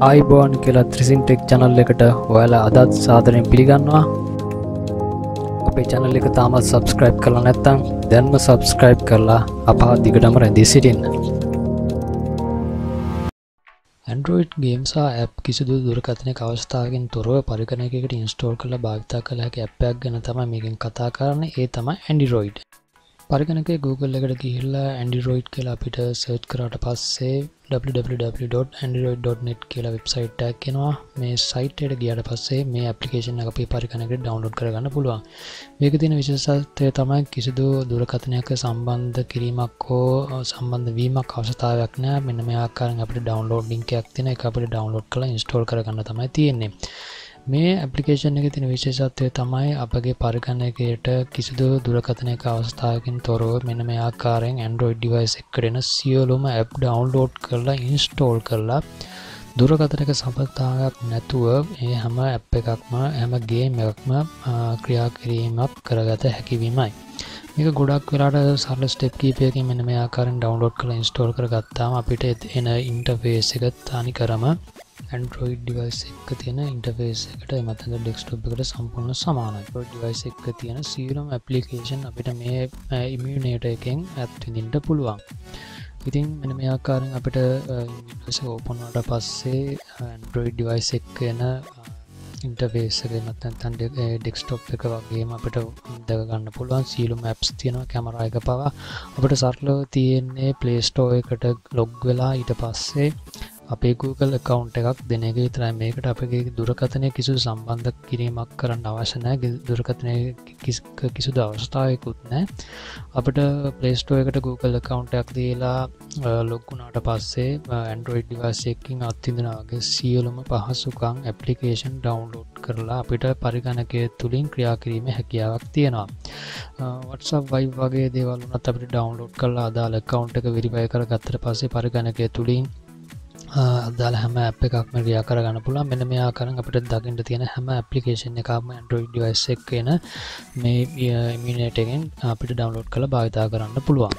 iBoan කියලා Thrisin Tech channel එකට ඔයාලා අදත් සාදරයෙන් පිළිගන්නවා. අපේ channel එක තාමත් subscribe කරලා නැත්නම් දැන්ම subscribe කරලා අප දිගටම රැඳී සිටින්න. Android games app කිසිදු දුරකථනයක අවස්ථාවකින් තොරව පරිකරණයකට install කරලා භාවිත කළ හැකි app එකක් ගැන තමයි මේකෙන් කතා කරන්නේ. ඒ තමයි Andyroid. පරිගණකයේ Google එකට ගිහිල්ලා Andyroid කියලා අපිට search කරාට පස්සේ www.andyroid.net කියලා වෙබ්සයිට් එකක් එනවා. මේ site එකට ගියාට පස්සේ මේ application එක අපේ පරිගණකයට download කරගන්න පුළුවන්. මේකේ තියෙන විශේෂත්වය තමයි කිසිදු දුරකථනයක සම්බන්ධ කිරීමක් හෝ සම්බන්ධ වීමක් අවශ්‍යතාවයක් නැහැ. මෙන්න මේ ආකාරයෙන් අපිට download link එකක් තියෙනවා. ඒක අපිට download කරලා install කරගන්න තමයි තියෙන්නේ. මේ application එකේ තියෙන විශේෂත්වය තමයි අපගේ පරිගණකයට කිසිදු දුරකථනයක අවස්ථාවකින් තොරව මෙන්න මේ ආකාරයෙන් Android device එකකට එන සියලුම app download කරලා install කරලා දුරකථනයක සම්බන්ධතාවයක් නැතුව මේ හැම app එකක්ම හැම game එකක්ම ක්‍රියා කිරීමක් කරගත හැකි වීමයි. මේක ගොඩක් වෙලාට සරල step කීපයකින් මෙන්න මේ ආකාරයෙන් download කරලා install කරගත්තාම අපිට එන interface එක තනිකරම Android device එක තියෙන interface එකට එමත් නැත්නම් desktop එකට සම්පූර්ණ සමානයි. Android device එක තියෙන සියලුම application අපිට මේ emulator එකෙන් අත්විඳින්න පුළුවන්. ඉතින් මෙන්න මේ ආකාරයෙන් අපිට emulator එක open වුණාට පස්සේ Android device එක එන interface එක නැත්නම් desktop එක වගේම අපිට දැක ගන්න පුළුවන් සියලුම apps තියෙනවා. camera එක පවා අපිට සරලව තියෙන්නේ Play Store එකට log වෙලා ඊට පස්සේ අපේ Google account එකක් දෙන එක විතරයි. මේකට අපේ දුරකථනයේ කිසිදු සම්බන්ධ කිරීමක් කරන්න අවශ්‍ය නැහැ. දුරකථනයේ කිසිදු අවස්ථාවකුත් නැහැ. අපිට Play Store එකට Google account එකක් දීලා log වුණාට පස්සේ Android device එකකින් අත්විඳිනා වගේ සියලුම පහසුකම් application download කරලා අපිට පරිගණකය තුලින් ක්‍රියා කිරීමේ හැකියාවක් තියෙනවා. WhatsApp Vibe වගේ දේවල් උනත් අපිට download කරලා අදාළ account එක verify කරගත්තට පස්සේ පරිගණකය තුලින් අදාළ හැම app එකක්ම ක්‍රියා කරගන්න පුළුවන්. මෙන්න මේ ආකාරයෙන් අපිට දකින්න තියෙන හැම application එකක්ම Android device එකක එන මේ emulator එකෙන් අපිට download කරලා භාවිත කරන්න පුළුවන්.